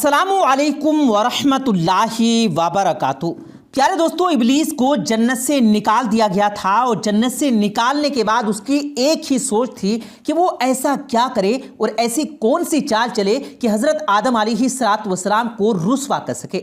अस्सलामु अलैकुम वरहमत उल्लाहि वबरकातुहू। प्यारे दोस्तों, इब्लीस को जन्नत से निकाल दिया गया था और जन्नत से निकालने के बाद उसकी एक ही सोच थी कि वो ऐसा क्या करे और ऐसी कौन सी चाल चले कि हज़रत आदम अलैहिस्सलाम को रुस्वा कर सके।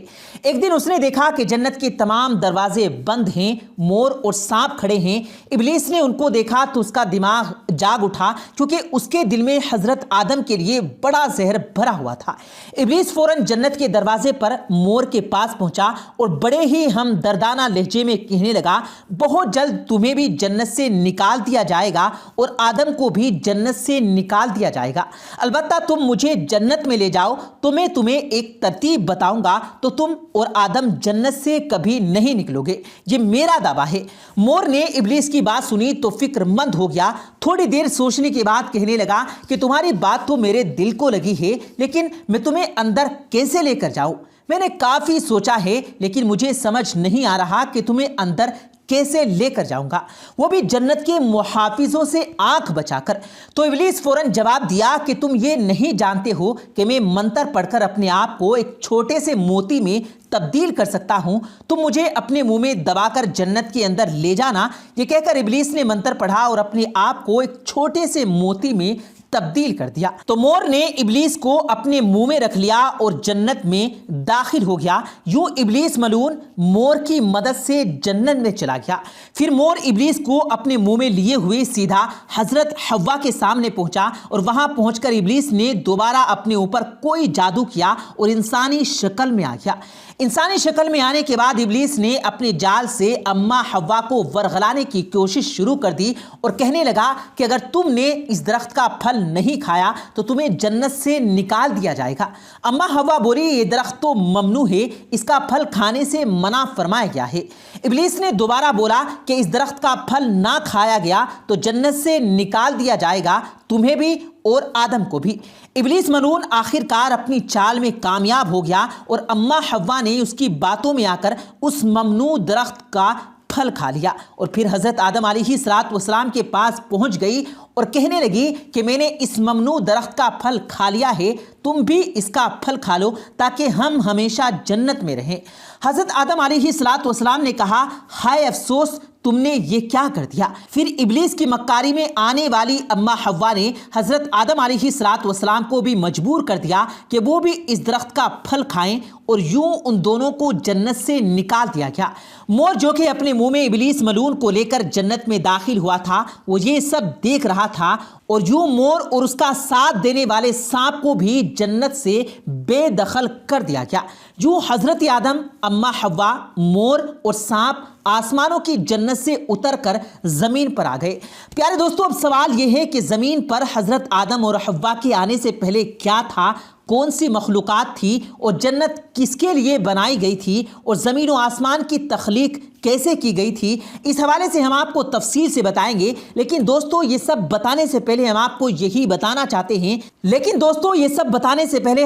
एक दिन उसने देखा कि जन्नत के तमाम दरवाजे बंद हैं, मोर और सांप खड़े हैं। इब्लीस ने उनको देखा तो उसका दिमाग जाग उठा, क्योंकि उसके दिल में हज़रत आदम के लिए बड़ा जहर भरा हुआ था। इब्लीस फौरन जन्नत के दरवाजे पर मोर के पास पहुंचा और बड़े ही हम दर्दाना लहजे में कहने लगा, बहुत जल्द तुम्हें भी जन्नत से निकाल दिया जाएगा और आदम को भी जन्नत से निकाल दिया जाएगा। अलबत्ता तुम मुझे जन्नत में ले जाओ तो मैं तुम्हें एक तरतीब बताऊंगा, तो तुम और आदम जन्नत से कभी नहीं निकलोगे, ये मेरा दावा है। मोर ने इब्लीस की बात सुनी तो फिक्रमंद हो गया। थोड़ी देर सोचने के बाद कहने लगा कि तुम्हारी बात तो मेरे दिल को लगी है, लेकिन मैं तुम्हें अंदर कैसे लेकर जाऊं? मैंने काफी सोचा है, लेकिन मुझे समझ नहीं आ रहा कि तुम्हें अंदर कैसे लेकर जाऊंगा, वो भी जन्नत के मुहाफिजों से आंख बचाकर। तो इब्लीस फौरन जवाब दिया कि तुम ये नहीं जानते हो कि मैं मंत्र पढ़कर अपने आप को एक छोटे से मोती में तब्दील कर सकता हूं। तुम मुझे अपने मुंह में दबाकर जन्नत के अंदर ले जाना। ये कहकर इब्लीस ने मंत्र पढ़ा और अपने आप को एक छोटे से मोती में तब्दील कर दिया। तो मोर ने इब्लीस को अपने मुंह में रख लिया और जन्नत में दाखिल हो गया। यूं इब्लीस मलून मोर की मदद से जन्नत में चला गया। फिर मोर इब्लीस को अपने मुंह में लिए हुए सीधा हजरत हव्वा के सामने पहुंचा और वहां पहुंचकर इब्लीस ने दोबारा अपने ऊपर कोई जादू किया और इंसानी शक्ल में आ गया। इंसानी शक्ल में आने के बाद इब्लीस ने अपने जाल से अम्मा हव्वा को वरगलाने की कोशिश शुरू कर दी और कहने लगा कि अगर तुमने इस दरख्त का फल नहीं खाया तो तुम्हें जन्नत से निकाल दिया जाएगा। अम्मा हव्वा बोली, ये दरख्त तो ममनू है, इसका फल खाने से मना फरमाया गया है। इब्लीस ने दोबारा बोला कि इस दरख्त का फल ना खाया गया तो जन्नत से निकाल दिया जाएगा, तुम्हें भी और आदम को भी। इब्लीस मलून आखिरकार अपनी चाल में कामयाब हो गया और अम्मा हव्वा ने उसकी बातों में आकर उस ममनू दरख्त का फल खा लिया और फिर हज़रत आदम अलैहिस्सलाम के पास पहुंच गई और कहने लगी कि मैंने इस ममनू दरख्त का फल खा लिया है, तुम भी इसका फल खा लो ताकि हम हमेशा जन्नत में रहें। हज़रत आदम अलैहिस्सलाम ने कहा, हाय अफसोस, तुमने ये क्या कर दिया। फिर इब्लीस की मक्कारी में आने वाली अम्मा हव्वा ने हज़रत आदम अलैहिस्सलाम को भी मजबूर कर दिया कि वो भी इस दरख्त का फल खाएं और यूं उन दोनों को जन्नत से निकाल दिया गया। मोर जो कि अपने मुंह में इब्लीस मलून को लेकर जन्नत में दाखिल हुआ था, वो ये सब देख रहा था और यूं मोर और उसका साथ देने वाले सांप को भी जन्नत से बेदखल कर दिया गया। यूं हज़रत आदम, अम्मा हव्वा, मोर और सांप आसमानों की जन्नत से उतरकर जमीन पर आ गए। प्यारे दोस्तों, अब सवाल यह है कि जमीन पर हज़रत आदम और हव्वा के आने से पहले क्या था, कौन सी मखलूक़ात थी और जन्नत किसके लिए बनाई गई थी और ज़मीन और आसमान की तख्लीक कैसे की गई थी। इस हवाले से हम आपको तफसील से बताएंगे। लेकिन दोस्तों, ये सब बताने से पहले हम आपको यही बताना चाहते हैं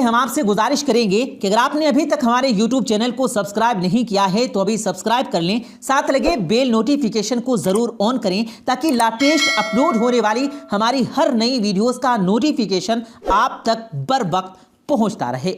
हम आपसे गुजारिश करेंगे कि अगर आपने अभी तक हमारे YouTube चैनल को सब्सक्राइब नहीं किया है तो अभी सब्सक्राइब कर लें, साथ लगे बेल नोटिफिकेशन को ज़रूर ऑन करें ताकि लेटेस्ट अपलोड होने वाली हमारी हर नई वीडियोज़ का नोटिफिकेशन आप तक बर वक्त पहुंचता रहे।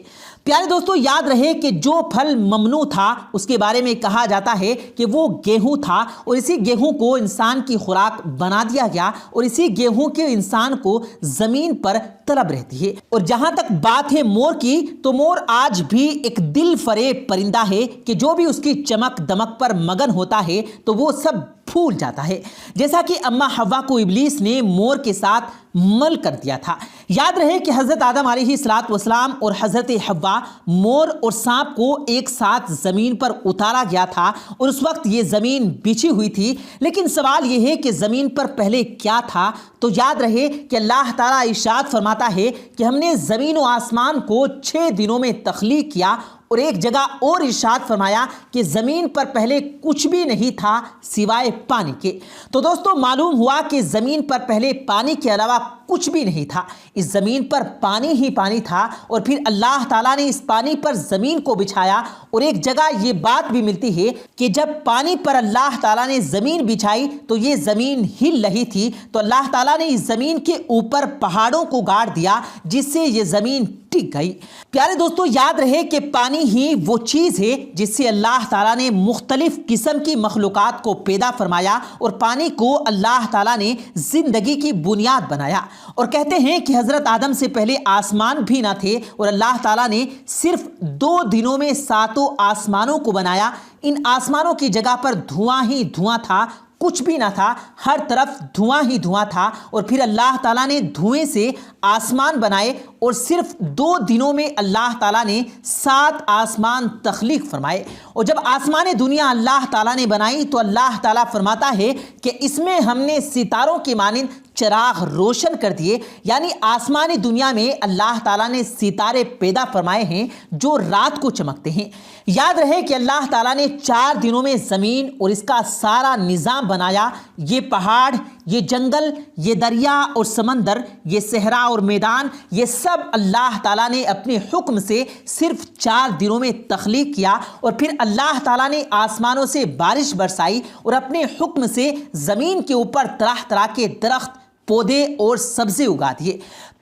प्यारे दोस्तों, याद रहे कि जो फल ममनू था उसके बारे में कहा जाता है कि वो गेहूं था और इसी गेहूं को इंसान की खुराक बना दिया गया और इसी गेहूं के इंसान को जमीन पर तलब रहती है। और जहां तक बात है मोर की, तो मोर आज भी एक दिल फरेब परिंदा है कि जो भी उसकी चमक दमक पर मगन होता है तो वो सब भूल जाता है, जैसा कि अम्मा हव्वा को इब्लीस ने मोर के साथ मल कर दिया था। याद रहे कि हज़रत आदम अलैहिस्सलाम और हज़रत हव्वा, मोर और सांप को एक साथ ज़मीन पर उतारा गया था और उस वक्त ये ज़मीन बिछी हुई थी। लेकिन सवाल ये है कि ज़मीन पर पहले क्या था। तो याद रहे कि अल्लाह ताला इरशाद फरमाता है कि हमने ज़मीन और आसमान को 6 दिनों में तख्लीक किया और एक जगह और इरशाद फरमाया कि ज़मीन पर पहले कुछ भी नहीं था सिवाय पानी के। तो दोस्तों, मालूम हुआ कि ज़मीन पर पहले पानी के अलावा कुछ भी नहीं था। इस ज़मीन पर पानी ही पानी था और फिर अल्लाह ताला ने इस पानी पर ज़मीन को बिछाया। और एक जगह ये बात भी मिलती है कि जब पानी पर अल्लाह ताला ने ज़मीन बिछाई तो ये ज़मीन हिल रही थी, तो अल्लाह ताला ने इस ज़मीन के ऊपर पहाड़ों को गाड़ दिया जिससे ये ज़मीन ٹک گئی۔ پیارے دوستو، یاد رہے کہ پانی ہی وہ چیز ہے جس سے اللہ تعالیٰ نے مختلف قسم کی مخلوقات کو پیدا فرمایا اور پانی کو اللہ تعالیٰ نے زندگی کی بنیاد بنایا۔ اور کہتے ہیں کہ حضرت آدم سے پہلے آسمان بھی نہ تھے اور اللہ تعالیٰ نے صرف 2 دنوں میں 7 آسمانوں کو بنایا۔ ان آسمانوں کی جگہ پر دھواں ہی دھواں تھا، کچھ بھی نہ تھا، ہر طرف دھواں ہی دھواں تھا۔ اور پھر اللہ تعالیٰ نے دھوئیں سے آسمان بنائے اور صرف 2 دنوں میں اللہ تعالیٰ نے 7 آسمان تخلیق فرمائے۔ اور جب آسمان دنیا اللہ تعالیٰ نے بنائی تو اللہ تعالیٰ فرماتا ہے کہ اس میں ہم نے ستاروں کے مانند چراغ روشن کر دیے، یعنی آسمانی دنیا میں اللہ تعالیٰ نے ستارے پیدا فرمائے ہیں جو رات کو چمکتے ہیں۔ یاد رہے کہ اللہ تعالیٰ نے 4 دنوں میں زمین اور اس کا سارا نظام بنایا۔ یہ پہاڑ، یہ جنگل، یہ دریا اور سمندر، یہ صحرا اور میدان، یہ سب اللہ تعالیٰ نے اپنے حکم سے صرف 4 دنوں میں تخلیق کیا۔ اور پھر اللہ تعالیٰ نے آسمانوں سے بارش برسائی اور اپنے حکم سے زمین کے اوپر طرح طرح کے درخت، پودے اور سبزے اگا دیے۔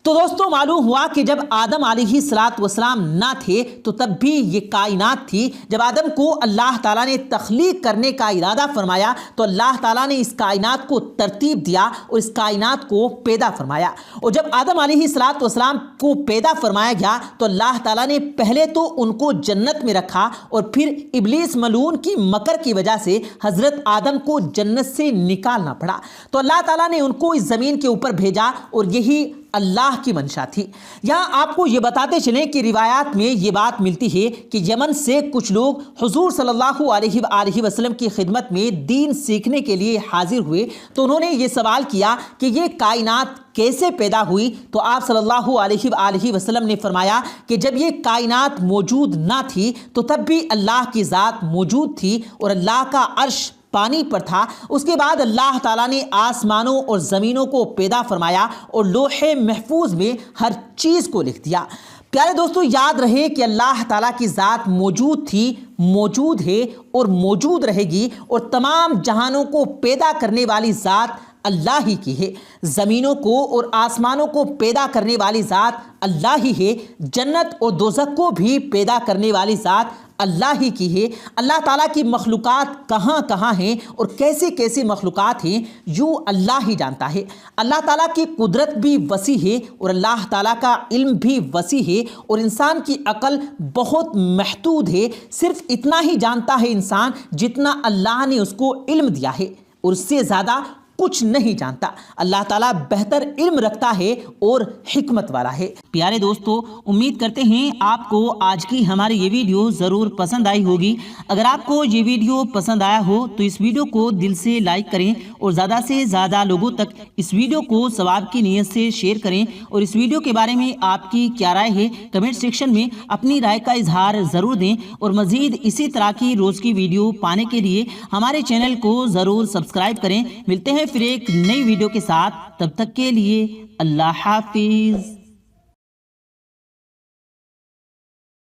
تو دوستو، معلوم ہوا کہ جب آدم علیہ السلام نہ تھے تو تب بھی یہ کائنات تھی۔ جب آدم کو اللہ تعالیٰ نے تخلیق کرنے کا ارادہ فرمایا تو اللہ تعالیٰ نے اس کائنات کو ترتیب دیا اور اس کائنات کو پیدا فرمایا۔ اور جب آدم علیہ السلام کو پیدا فرمایا گیا تو اللہ تعالیٰ نے پہلے تو ان کو جنت میں رکھا اور پھر ابلیس ملعون کی مکر کی وجہ سے حضرت آدم کو جنت سے نکالنا پڑا، تو اللہ تعالیٰ نے ان کو اس زمین کے اوپر بھیجا اور یہی اللہ کی منشا تھی۔ یہاں آپ کو یہ بتاتے چلیں کہ روایات میں یہ بات ملتی ہے کہ یمن سے کچھ لوگ حضور صلی اللہ علیہ وآلہ وسلم کی خدمت میں دین سیکھنے کے لیے حاضر ہوئے، تو انہوں نے یہ سوال کیا کہ یہ کائنات کیسے پیدا ہوئی؟ تو آپ صلی اللہ علیہ وآلہ وسلم نے فرمایا کہ جب یہ کائنات موجود نہ تھی تو تب بھی اللہ کی ذات موجود تھی اور اللہ کا عرش پانی پر تھا۔ اس کے بعد اللہ تعالیٰ نے آسمانوں اور زمینوں کو پیدا فرمایا اور لوح محفوظ میں ہر چیز کو لکھ دیا۔ پیارے دوستو، یاد رہے کہ اللہ تعالیٰ کی ذات موجود تھی، موجود ہے اور موجود رہے گی، اور تمام جہانوں کو پیدا کرنے والی ذات اللہ ہی کی ہے۔ زمینوں کو اور آسمانوں کو پیدا کرنے والی ذات اللہ ہی ہے۔ جنت اور دوزخ کو بھی پیدا کرنے والی ذات اللہ ہی کی ہے۔ اللہ تعالیٰ کی مخلوقات کہاں کہاں ہیں اور کیسے کیسے مخلوقات ہیں، یوں اللہ ہی جانتا ہے۔ اللہ تعالیٰ کی قدرت بھی وسیع ہے اور اللہ تعالیٰ کا علم بھی وسیع ہے، اور انسان کی عقل بہت محدود ہے۔ صرف اتنا ہی جانتا ہے انسان جتنا اللہ نے اس کو علم دیا ہے، اور اس سے زیادہ کچھ نہیں جانتا۔ اللہ تعالیٰ بہتر علم رکھتا ہے اور حکمت والا ہے۔ پیارے دوستو، امید کرتے ہیں آپ کو آج کی ہماری یہ ویڈیو ضرور پسند آئی ہوگی۔ اگر آپ کو یہ ویڈیو پسند آیا ہو تو اس ویڈیو کو دل سے لائک کریں اور زیادہ سے زیادہ لوگوں تک اس ویڈیو کو ثواب کی نیت سے شیئر کریں، اور اس ویڈیو کے بارے میں آپ کی کیا رائے ہے کمنٹ سیکشن میں اپنی رائے کا اظہار ضرور دیں، اور مزید اسی طرح کی روز کی ویڈیو پانے کے لیے ہمارے چینل کو ضرور سبسکرائب کریں۔ ملتے ہیں پھر ایک نئی ویڈیو کے ساتھ، تب تک کے لیے اللہ حافظ۔